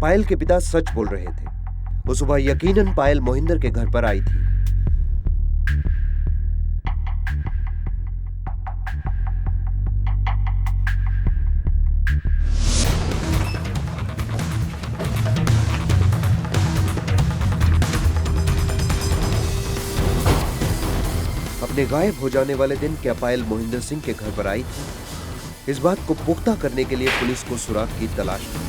पायल के पिता सच बोल रहे थे। वो सुबह यकीनन पायल मोहिंदर के घर पर आई थी। अपने गायब हो जाने वाले दिन क्या पायल मोहिंदर सिंह के घर पर आई थी? इस बात को पुख्ता करने के लिए पुलिस को सुराग की तलाश थी।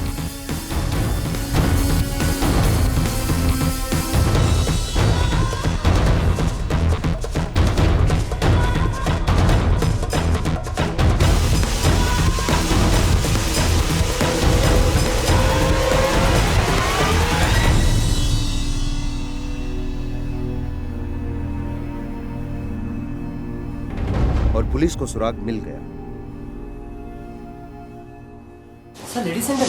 और पुलिस को सुराग मिल गया। सर, लेडीज एंड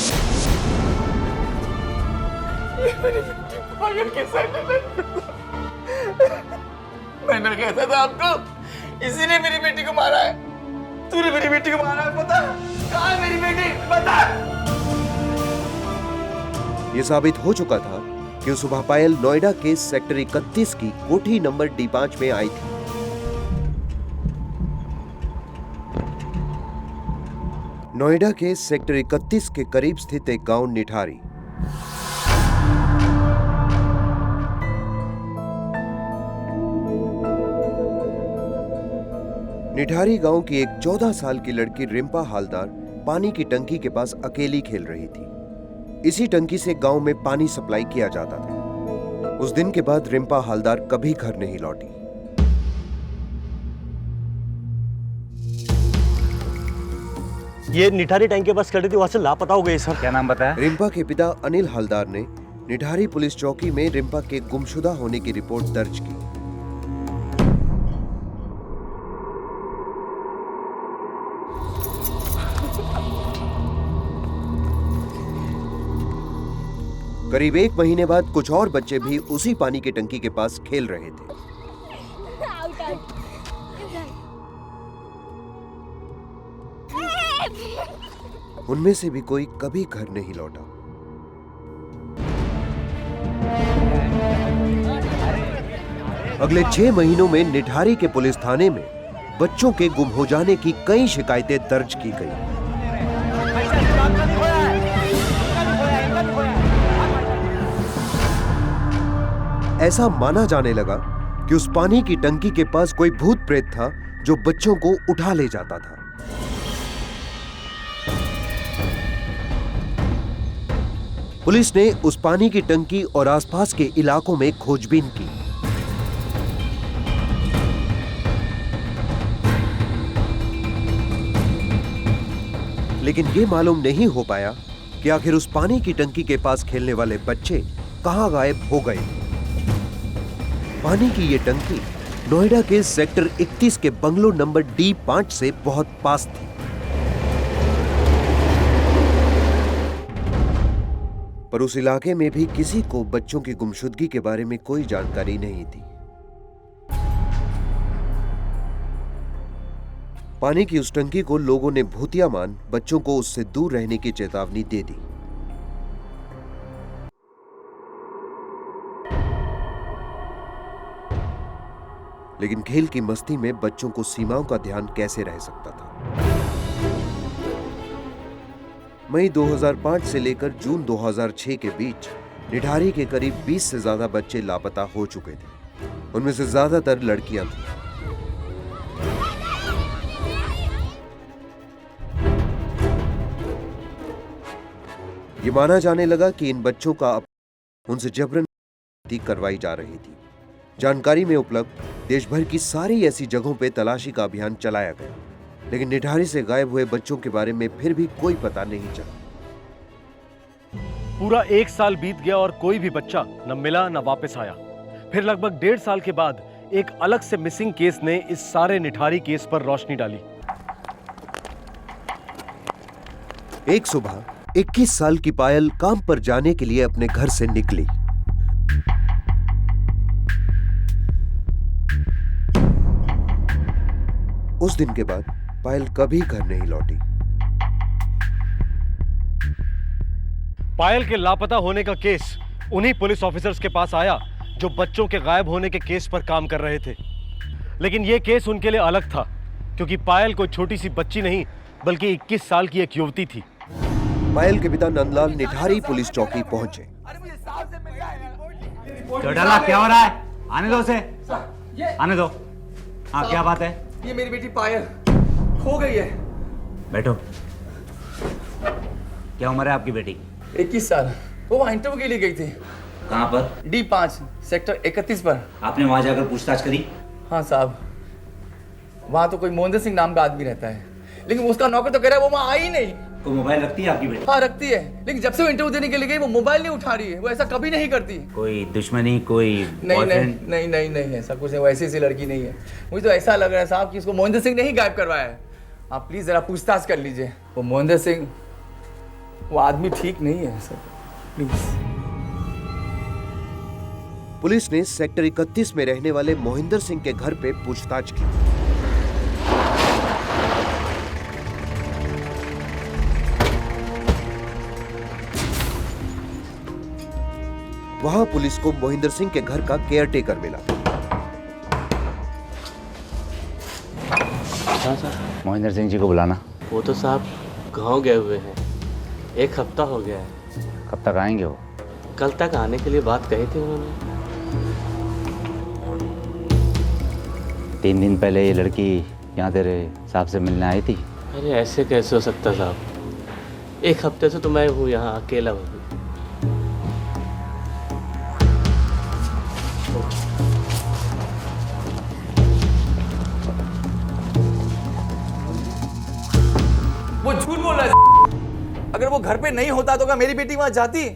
मैंने कहता था आपको, इसी ने मेरी बेटी को मारा है। तूने मेरी बेटी को मारा है, पता? कहाँ है मेरी बेटी? बता। यह साबित हो चुका था कि सुबह पायल नोएडा के सेक्टर 31 की कोठी नंबर D5 में आई थी। नोएडा के सेक्टर 31 के करीब स्थित एक गांव निठारी। निठारी गांव की एक 14 साल की लड़की रिंपा हालदार पानी की टंकी के पास अकेली खेल रही थी। इसी टंकी से गांव में पानी सप्लाई किया जाता था। उस दिन के बाद रिंपा हालदार कभी घर नहीं लौटी। ये निठारी टैंक के पास खड़ी थी, वहां से लापता हो गई सर। क्या नाम बताया? रिंपा के पिता अनिल हालदार ने निठारी पुलिस चौकी में रिंपा के गुमशुदा होने की रिपोर्ट दर्ज की। करीब 1 महीने बाद कुछ और बच्चे भी उसी पानी की टंकी के पास खेल रहे थे। उनमें से भी कोई कभी घर नहीं लौटा। अगले 6 महीनों में निठारी के पुलिस थाने में बच्चों के गुम हो जाने की कई शिकायतें दर्ज की गई। ऐसा माना जाने लगा कि उस पानी की टंकी के पास कोई भूत प्रेत था जो बच्चों को उठा ले जाता था। पुलिस ने उस पानी की टंकी और आसपास के इलाकों में खोजबीन की। लेकिन यह मालूम नहीं हो पाया कि आखिर उस पानी की टंकी के पास खेलने वाले बच्चे कहां गायब हो गए। पानी की यह टंकी नोएडा के सेक्टर 31 के बंगलो नंबर D5 से बहुत पास थी। पर उस इलाके में भी किसी को बच्चों की गुमशुदगी के बारे में कोई जानकारी नहीं थी। पानी की उस टंकी को लोगों ने भूतिया मान बच्चों को उससे दूर रहने की चेतावनी दे दी। लेकिन खेल की मस्ती में बच्चों को सीमाओं का ध्यान कैसे रह सकता था। मई 2005 से लेकर जून 2006 के बीच निठारी के करीब 20 से ज्यादा बच्चे लापता हो चुके थे। उनमें से ज्यादातर लड़कियां थीं। ये माना जाने लगा कि इन बच्चों का उनसे जबरन करवाई जा रही थी। जानकारी में उपलब्ध देश भर की सारी ऐसी जगहों पे तलाशी का अभियान चलाया गया, लेकिन निठारी से गायब हुए बच्चों के बारे में फिर भी कोई पता नहीं चला। पूरा 1 साल बीत गया और कोई भी बच्चा न मिला न वापस आया। फिर लगभग 1.5 साल के बाद एक अलग से मिसिंग केस ने इस सारे निठारी केस पर रोशनी डाली। एक सुबह 21 साल की पायल काम पर जाने के लिए अपने घर से निकली। उस दिन के बाद पायल कभी घर नहीं लौटी। पायल के लापता होने का केस उन्हीं पुलिस ऑफिसर्स के पास आया जो बच्चों के गायब होने के केस पर काम कर रहे थे। लेकिन यह केस उनके लिए अलग था, क्योंकि पायल कोई छोटी सी बच्ची नहीं बल्कि 21 साल की एक युवती थी। पायल के पिता नंदलाल निठारी पुलिस चौकी पहुंचे। चौटाला क्या हो रहा है? आने दो उसे, आने दो। हाँ क्या बात है? ये मेरी बेटी पायल खो गई है। बैठो। क्या उम्र है आपकी बेटी? 21 साल। वो वहाँ इंटरव्यू के लिए गई थी। कहाँ पर? D5 सेक्टर 31 पर। आपने वहां जाकर पूछताछ करी? हाँ साहब, वहाँ तो कोई मोहिंदर सिंह नाम का आदमी रहता है, लेकिन उसका नौकर तो कह रहा है वो वहाँ आई ही नहीं। कोई मोबाइल रखती है आपकी बेटी? हाँ रखती है, लेकिन जब से वो इंटरव्यू देने के लिए गई वो मोबाइल नहीं उठा रही है। वो ऐसा कभी नहीं करती। कोई दुश्मनी, कोई नहीं बॉयफ्रेंड? नहीं नहीं नहीं नहीं, ऐसा कुछ नहीं। वो ऐसी सी लड़की नहीं है। मुझे तो ऐसा लग रहा है साहब कि इसको मोहिंदर सिंह ने ही गायब करवाया है। आप प्लीज जरा पूछताछ कर लीजिए। वो मोहिंदर सिंह, वो आदमी ठीक नहीं है सर, प्लीज। पुलिस ने सेक्टर 31 में रहने वाले मोहिंदर सिंह के घर पे पूछताछ की। वहां पुलिस को मोहिंदर सिंह के घर का केयरटेकर मिला। हाँ सर। मोहिंदर सिंह जी को बुलाना। वो तो साहब गाँव गए हुए हैं, 1 हफ्ता हो गया है। कब तक आएंगे वो? कल तक आने के लिए बात कही थी उन्होंने। 3 दिन पहले ये लड़की यहाँ तेरे साहब से मिलने आई थी। अरे ऐसे कैसे हो सकता साहब, 1 हफ्ते से तो मैं हूँ यहाँ, अकेला हूँ। वो झूठ बोल रहा है। अगर वो घर पे नहीं होता तो क्या मेरी बेटी वहां जाती?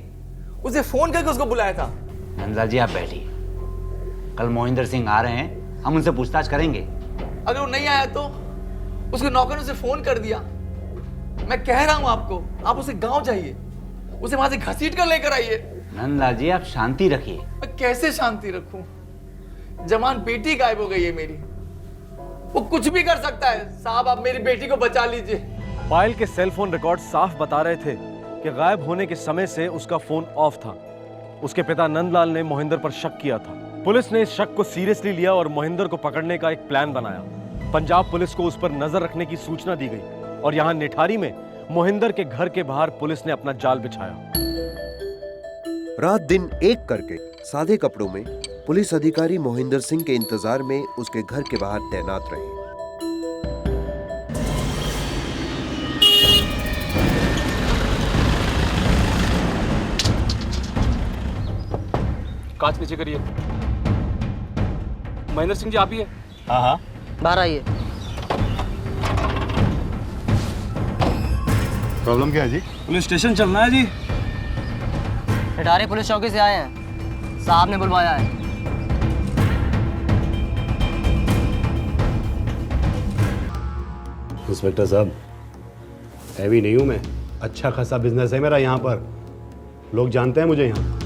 उसे फोन करके उसको बुलाया था। नंदलाल जी आप बैठिए। कल मोहिंदर सिंह आ रहे हैं, हम उनसे पूछताछ करेंगे। अगर वो नहीं आया तो? उसके नौकर ने उसे फोन कर दिया। मैं कह रहा हूं आपको, आप उसे गांव जाइए, उसे वहां से घसीट कर लेकर आइए। नंदलाल जी आप शांति रखिए। मैं कैसे शांति रखूं? जवान बेटी गायब हो गई है मेरी। वो कुछ भी कर सकता है। साहब आप मेरी बेटी को बचा लीजिए। पायल के सेल फोन रिकॉर्ड साफ बता रहे थे कि गायब होने के समय से उसका फोन ऑफ था। उसके पिता नंदलाल ने मोहिंदर पर शक किया था। पुलिस ने इस शक को सीरियसली लिया और मोहिंदर को पकड़ने का एक प्लान बनाया। पंजाब पुलिस को उस पर नजर रखने की सूचना दी गई और यहां निठारी में मोहिंदर के घर के बाहर पुलिस ने अपना जाल बिछाया। रात दिन एक करके सादे कपड़ों में पुलिस अधिकारी मोहिंदर सिंह के इंतजार में उसके घर के बाहर तैनात रहे। कांच नीचे करिए। महेंद्र सिंह जी आप ही है? हाँ हाँ। बाहर आइए। प्रॉब्लम क्या है जी? पुलिस स्टेशन चलना है जी। निठारी पुलिस चौकी से आए हैं, साहब ने बुलवाया है। इंस्पेक्टर साहब, हैवी नहीं हूं मैं, अच्छा खासा बिजनेस है मेरा यहाँ पर, लोग जानते हैं मुझे यहाँ।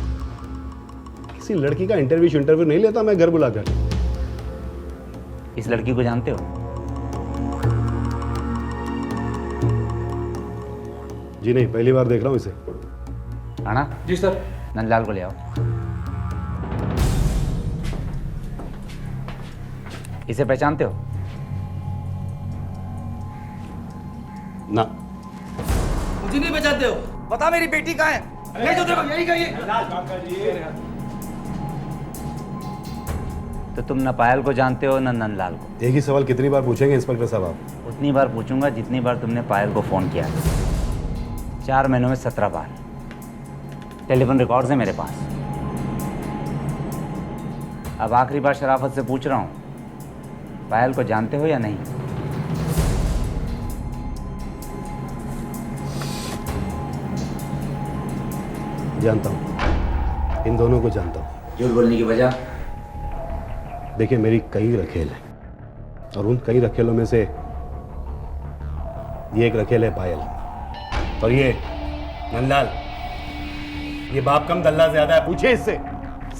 किसी लड़की का इंटरव्यू नहीं लेता मैं घर बुलाकर। इस लड़की को जानते हो? जी नहीं, पहली बार देख रहा हूँ इसे। राणा जी सर। नंदलाल को ले आओ। इसे पहचानते हो? ना। मुझे नहीं बचाते हो? बता मेरी बेटी कहाँ है? ले जो देखो यही कहिए। तो तुम न पायल को जानते हो न नंदलाल को। एक ही सवाल कितनी बार पूछेंगे इंस्पेक्टर साहब आप? उतनी बार पूछूंगा जितनी बार तुमने पायल को फोन किया। 4 महीनों में 17 बार। टेलीफोन रिकॉर्ड्स हैं मेरे पास। अब आखिरी बार शराफत से पूछ रहा हूं, पायल को जानते हो या नहीं? जानता हूँ, इन दोनों को जानता हूँ। झूठ बोलने की वजह? देखिए मेरी कई रखेल है और उन कई रखेलों में से ये एक रखेल है पायल, और ये नंदलाल, ये बाप कम दल्ला ज्यादा है, पूछिए इससे।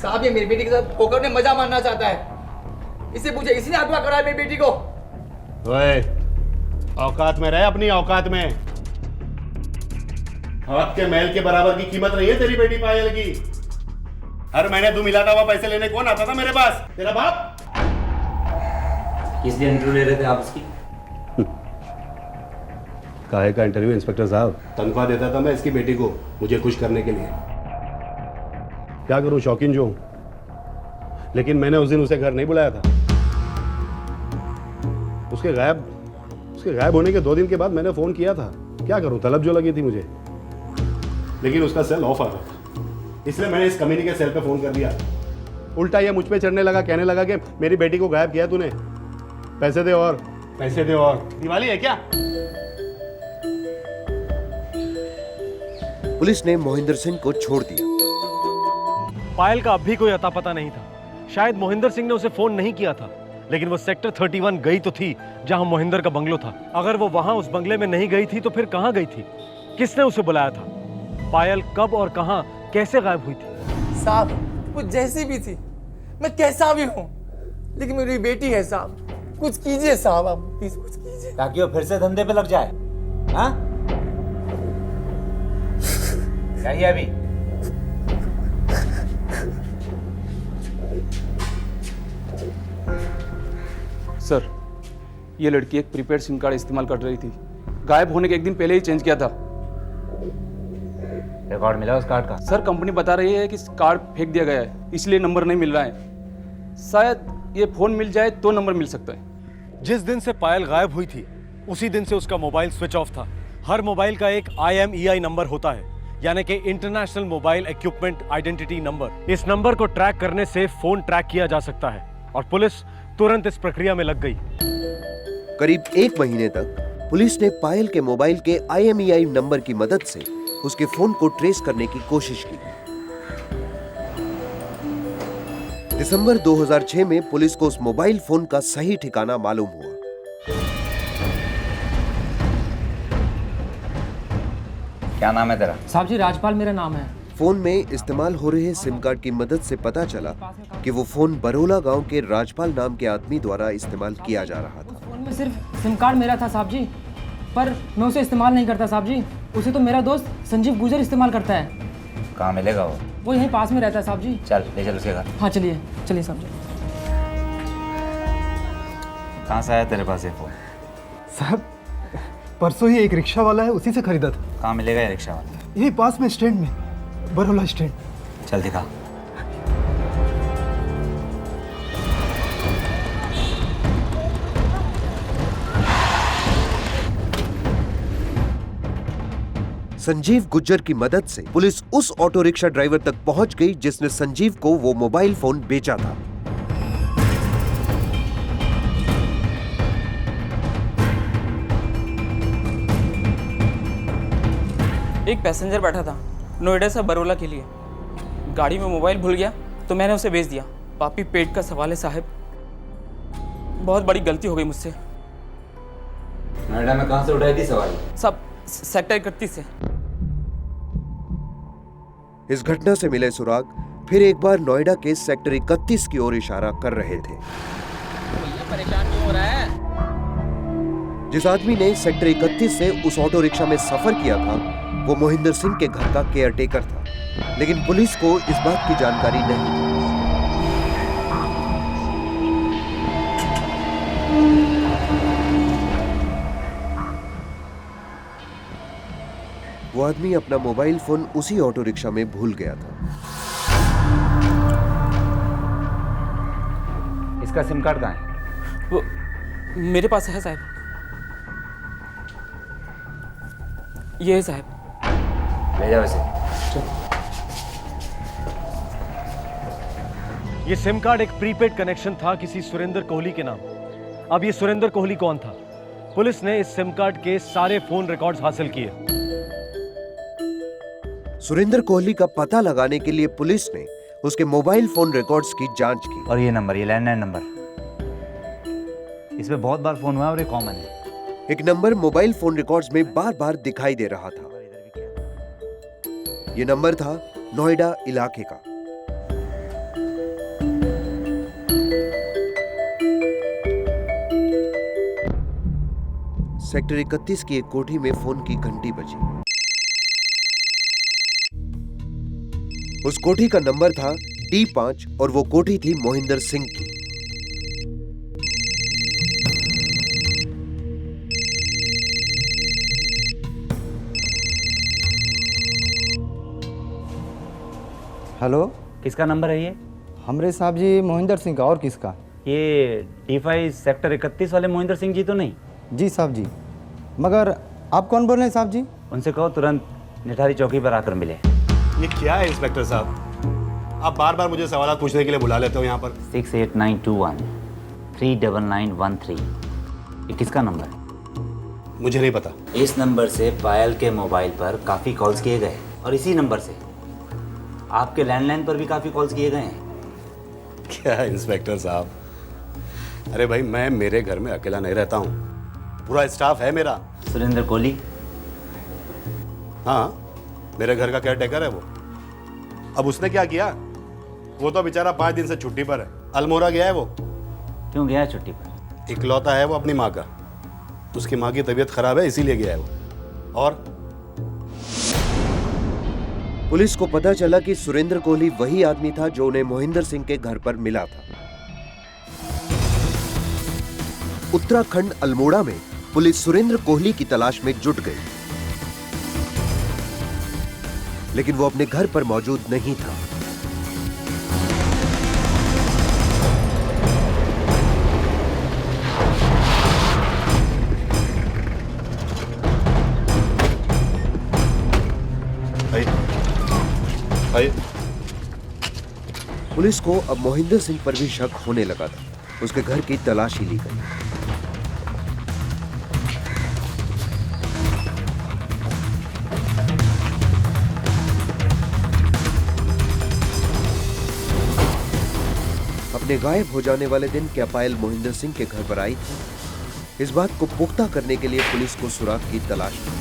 साहब ये मेरी बेटी के साथ पोकर में मजा मारना चाहता है। इससे पूछे, इसी ने अगवा करा है मेरी बेटी को। ओए, औकात में रहे, अपनी औकात में। हाथ के मैल के बराबर की कीमत नहीं है तेरी बेटी पायल की। हर महीने तू मिलाता हुआ पैसे लेने कौन आता था मेरे पास? तेरा बाप। किस लिए इंटरव्यू ले रहे थे आप उसकी? काहे का इंटरव्यू इंस्पेक्टर साहब? तनख्वाह देता था मैं इसकी बेटी को मुझे खुश करने के लिए। क्या करूं, शौकीन जो हूं। लेकिन मैंने उस दिन उसे घर नहीं बुलाया था। उसके गायब होने के 2 दिन के बाद मैंने फोन किया था। क्या करूं, तलब जो लगी थी मुझे, लेकिन उसका सेल ऑफ आ रहा था, इसलिए मैंने इस कम्युनिटी के सेल पे फोन कर दिया। उल्टा ये मुझ पे चढ़ने लगा, कहने लगा कि मेरी बेटी को गायब किया तूने, पैसे दे और पैसे दे। और दिवाली है क्या? पुलिस ने मोहिंदर सिंह को छोड़ दिया। पायल का अब भी कोई अता पता नहीं था। शायद मोहिंदर सिंह ने उसे फोन नहीं किया था, लेकिन वो सेक्टर 31 गई तो थी जहां मोहिंदर का बंगलो था। अगर वो वहां उस बंगले में नहीं गई थी तो फिर कहां गई थी? किसने उसे बुलाया था? पायल कब और कहां कैसे गायब हुई थी? साहब वो जैसी भी थी, मैं कैसा भी हूँ, लेकिन मेरी बेटी है साहब। कुछ कीजिए साहब, आप प्लीज कुछ कीजिए। ताकि वो फिर से धंधे पे लग जाए। हाँ? चाहिए अभी? सर, ये लड़की एक प्रीपेड सिम कार्ड इस्तेमाल कर रही थी। गायब होने के 1 दिन पहले ही चेंज किया था। रिकॉर्ड मिला उस कार्ड का? सर, कंपनी बता रही है कि कार्ड फेंक दिया गया है, इसलिए नंबर नहीं मिल रहा है। शायद ये फोन मिल जाए तो नंबर मिल सकता है। जिस दिन से पायल गायब हुई थी उसी दिन से उसका मोबाइल स्विच ऑफ था। हर मोबाइल का एक IMEI नंबर होता है, यानी कि international mobile equipment identity number. इस नंबर को ट्रैक करने से फोन ट्रैक किया जा सकता है और पुलिस तुरंत इस प्रक्रिया में लग गई। करीब 1 महीने तक पुलिस ने पायल के मोबाइल के IMEI नंबर की मदद से उसके फोन को ट्रेस करने की कोशिश की। दिसंबर 2006 में पुलिस को उस मोबाइल फोन का सही ठिकाना मालूम हुआ। क्या नाम है तेरा? साहब जी राजपाल मेरा नाम है। फोन में इस्तेमाल हो रहे सिम कार्ड की मदद से पता चला कि वो फोन बरोला गांव के राजपाल नाम के आदमी द्वारा इस्तेमाल किया जा रहा था। फोन में सिर्फ सिम कार्ड मेरा था साहब जी, पर मैं उसे इस्तेमाल नहीं करता साहब जी। उसे तो मेरा दोस्त संजीव गुजर इस्तेमाल करता है। कहाँ मिलेगा वो? वो यहीं पास में रहता है साहब जी। चल ले चल उसके घर। हाँ चलिए चलिए साहब जी। कहाँ से आया तेरे पास ये फोन? साहब परसों ही एक रिक्शा वाला है, उसी से खरीदा था। कहाँ मिलेगा ये रिक्शा वाला? यही पास में स्टैंड में, बरोला स्टैंड। चल दिखा। संजीव गुज्जर की मदद से पुलिस उस ऑटो रिक्शा ड्राइवर तक पहुंच गई जिसने संजीव को वो मोबाइल फोन बेचा था। एक पैसेंजर बैठा था नोएडा से बरोला के लिए। गाड़ी में मोबाइल भूल गया तो मैंने उसे बेच दिया। पापी पेट का सवाल है साहब, बहुत बड़ी गलती हो गई मुझसे। नोएडा में कहाँ से उठाई थी सवारी? सब सेक्टर 31 से। इस घटना से मिले सुराग फिर एक बार नोएडा के सेक्टर 31 की ओर इशारा कर रहे थे। परेशान क्यों हो रहा है? जिस आदमी ने सेक्टर 31 से उस ऑटो रिक्शा में सफर किया था वो मोहिंदर सिंह के घर का केयरटेकर था, लेकिन पुलिस को इस बात की जानकारी नहीं थी। वो आदमी अपना मोबाइल फोन उसी ऑटो रिक्शा में भूल गया था। इसका सिम कार्ड कहाँ है? वो मेरे पास है साहब। ये है साहब। ले जाओ इसे। ये सिम कार्ड एक प्रीपेड कनेक्शन था किसी सुरेंद्र कोहली के नाम। अब ये सुरेंद्र कोहली कौन था? पुलिस ने इस सिम कार्ड के सारे फोन रिकॉर्ड्स हासिल किए। सुरेंद्र कोहली का पता लगाने के लिए पुलिस ने उसके मोबाइल फोन रिकॉर्ड्स की जांच की। और ये नंबर, ये लैंडलाइन नंबर, इसमें बहुत बार फोन हुआ और ये कॉमन है। एक नंबर मोबाइल फोन रिकॉर्ड्स में बार-बार दिखाई दे रहा था। ये नंबर था नोएडा इलाके का। सेक्टर 31 की एक कोठी में फोन की घंटी बजी। उस कोठी का नंबर था D5 और वो कोठी थी मोहिंदर सिंह की। हेलो, किसका नंबर है ये? हमरे साहब जी मोहिंदर सिंह का। और किसका? ये D5 सेक्टर 31 वाले मोहिंदर सिंह जी तो नहीं? जी साहब जी। मगर आप कौन बोल रहे हैं साहब जी? उनसे कहो तुरंत निठारी चौकी पर आकर मिले। ये क्या है इंस्पेक्टर साहब? आप बार बार मुझे सवाल पूछने के लिए बुला लेते हो यहाँ पर। 68921 39913। ये किसका नंबर है? मुझे नहीं पता। इस नंबर से पायल के मोबाइल पर काफ़ी कॉल्स किए गए और इसी नंबर से आपके लैंडलाइन पर भी काफ़ी कॉल्स किए गए हैं। क्या है इंस्पेक्टर साहब? अरे भाई, मैं मेरे घर में अकेला नहीं रहता हूँ, पूरा स्टाफ है मेरा। सुरेंद्र कोहली? हाँ, मेरे घर का केयर टेकर है वो। अब उसने क्या किया? वो तो बेचारा 5 दिन से छुट्टी पर है, अल्मोड़ा गया है वो। क्यों गया है छुट्टी पर? इकलौता है वो अपनी माँ का, उसकी माँ की तबीयत खराब है इसीलिए गया है वो। और पुलिस को पता चला कि सुरेंद्र कोहली वही आदमी था जो उन्हें मोहिंदर सिंह के घर पर मिला था। उत्तराखंड अल्मोड़ा में पुलिस सुरेंद्र कोहली की तलाश में जुट गई, लेकिन वो अपने घर पर मौजूद नहीं था। पुलिस को अब मोहिंदर सिंह पर भी शक होने लगा था। उसके घर की तलाशी ली गई। अपने गायब हो जाने वाले दिन क्या पायल मोहिंदर सिंह के घर पर आई थी? इस बात को पुख्ता करने के लिए पुलिस को सुराग की तलाश थी।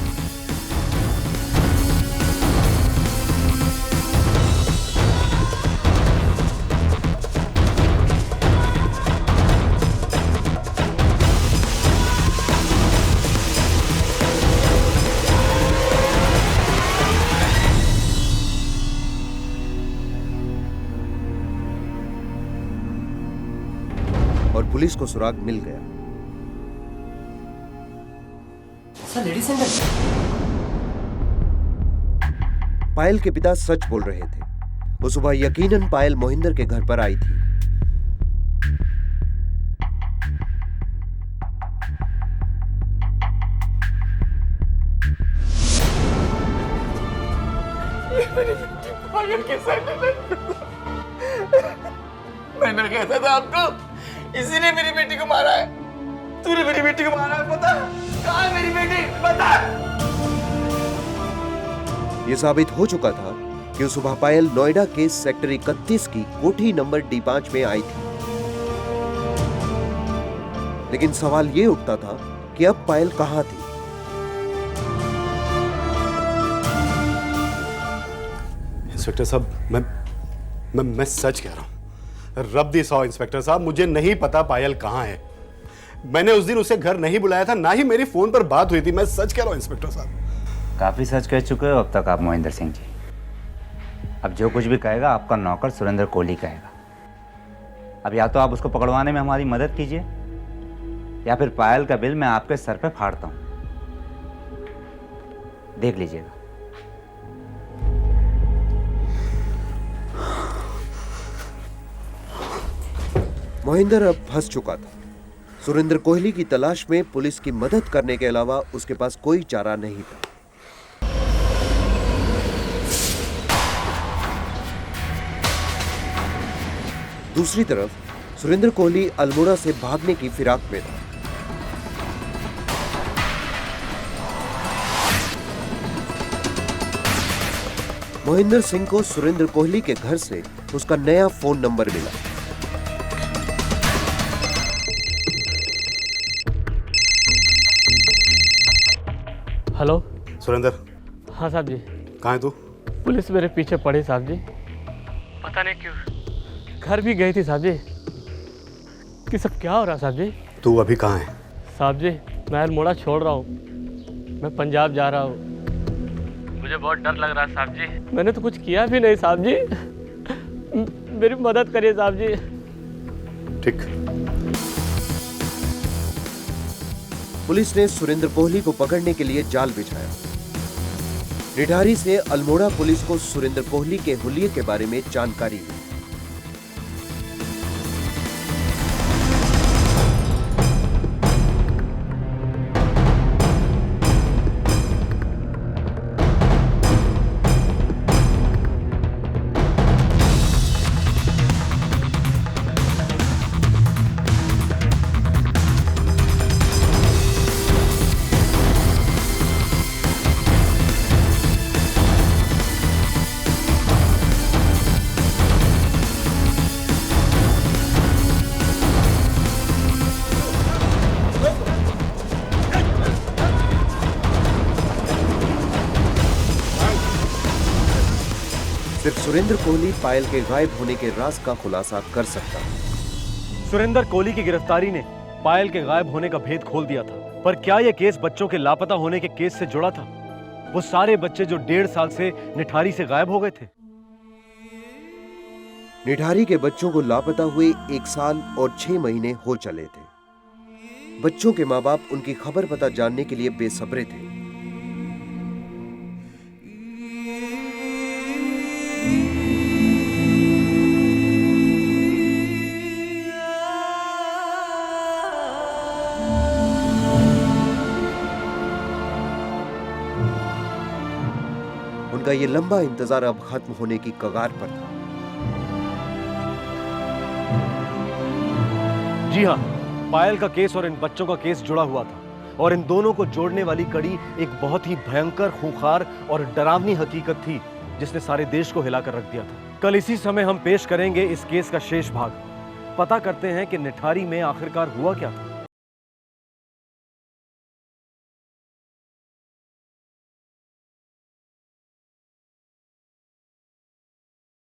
और पुलिस को सुराग मिल गया। Sir, ladies centre. पायल के पिता सच बोल रहे थे। वो सुबह यकीनन पायल मोहिंदर के घर पर आई थी। मैंने कहता था आपको, इसी ने मेरी बेटी को मारा है। तूने मेरी बेटी को मारा है, पता? कहाँ है मेरी बेटी? बता। यह साबित हो चुका था कि उस सुबह पायल नोएडा के सेक्टर 31 की कोठी नंबर D5 में आई थी। लेकिन सवाल यह उठता था कि अब पायल कहां थी? इंस्पेक्टर साहब, मैं सच कह रहा हूं। रब दी सौ इंस्पेक्टर साहब, मुझे नहीं पता पायल कहां है। मैंने उस दिन उसे घर नहीं बुलाया था, ना ही मेरी फोन पर बात हुई थी। मैं सच कह रहा हूं इंस्पेक्टर साहब। काफ़ी सच कह चुके हो अब तक आप मोहिंदर सिंह जी। अब जो कुछ भी कहेगा आपका नौकर सुरेंद्र कोहली कहेगा। अब या तो आप उसको पकड़वाने में हमारी मदद कीजिए या फिर पायल का बिल मैं आपके सर पे फाड़ता हूं, देख लीजिएगा। मोहिंदर अब फंस चुका था। सुरेंद्र कोहली की तलाश में पुलिस की मदद करने के अलावा उसके पास कोई चारा नहीं था। दूसरी तरफ सुरेंद्र कोहली अल्मोड़ा से भागने की फिराक में था। मोहिंदर सिंह को सुरेंद्र कोहली के घर से उसका नया फोन नंबर मिला। हेलो। सुरेंद्र। हाँ साहब जी। कहाँ है तू? पुलिस मेरे पीछे पड़ी साहब जी, पता नहीं क्यों। घर भी गई थी साहब जी। कि सब क्या हो रहा साहब जी? तू अभी कहाँ है? साहब जी, मैं अल्मोड़ा छोड़ रहा हूँ, मैं पंजाब जा रहा हूँ। मुझे बहुत डर लग रहा है साहब जी। मैंने तो कुछ किया भी नहीं साहब जी। मेरी मदद करिए साहब जी। ठीक। पुलिस ने सुरेंद्र कोहली को पकड़ने के लिए जाल बिछाया। निठारी से अल्मोड़ा पुलिस को सुरेंद्र कोहली के हुलिये के बारे में जानकारी मिली। सिर्फ सुरेंद्र कोहली पायल के गायब होने के राज का खुलासा कर सकता है। सुरेंद्र कोहली की गिरफ्तारी ने पायल के गायब होने का भेद खोल दिया था, पर क्या यह केस बच्चों के लापता होने के केस से जुड़ा था? वो सारे बच्चे जो 1.5 साल से निठारी से गायब हो गए थे। निठारी के बच्चों को लापता हुए 1 साल और 6 महीने हो चले थे। बच्चों के माँ बाप उनकी खबर पता जानने के लिए बेसब्रे थे। उनका ये लंबा इंतजार अब खत्म होने की कगार पर था। जी हाँ, पायल का केस और इन बच्चों का केस जुड़ा हुआ था, और इन दोनों को जोड़ने वाली कड़ी एक बहुत ही भयंकर, खूंखार और डरावनी हकीकत थी जिसने सारे देश को हिलाकर रख दिया था। कल इसी समय हम पेश करेंगे इस केस का शेष भाग। पता करते हैं कि निठारी में आखिरकार हुआ क्या था।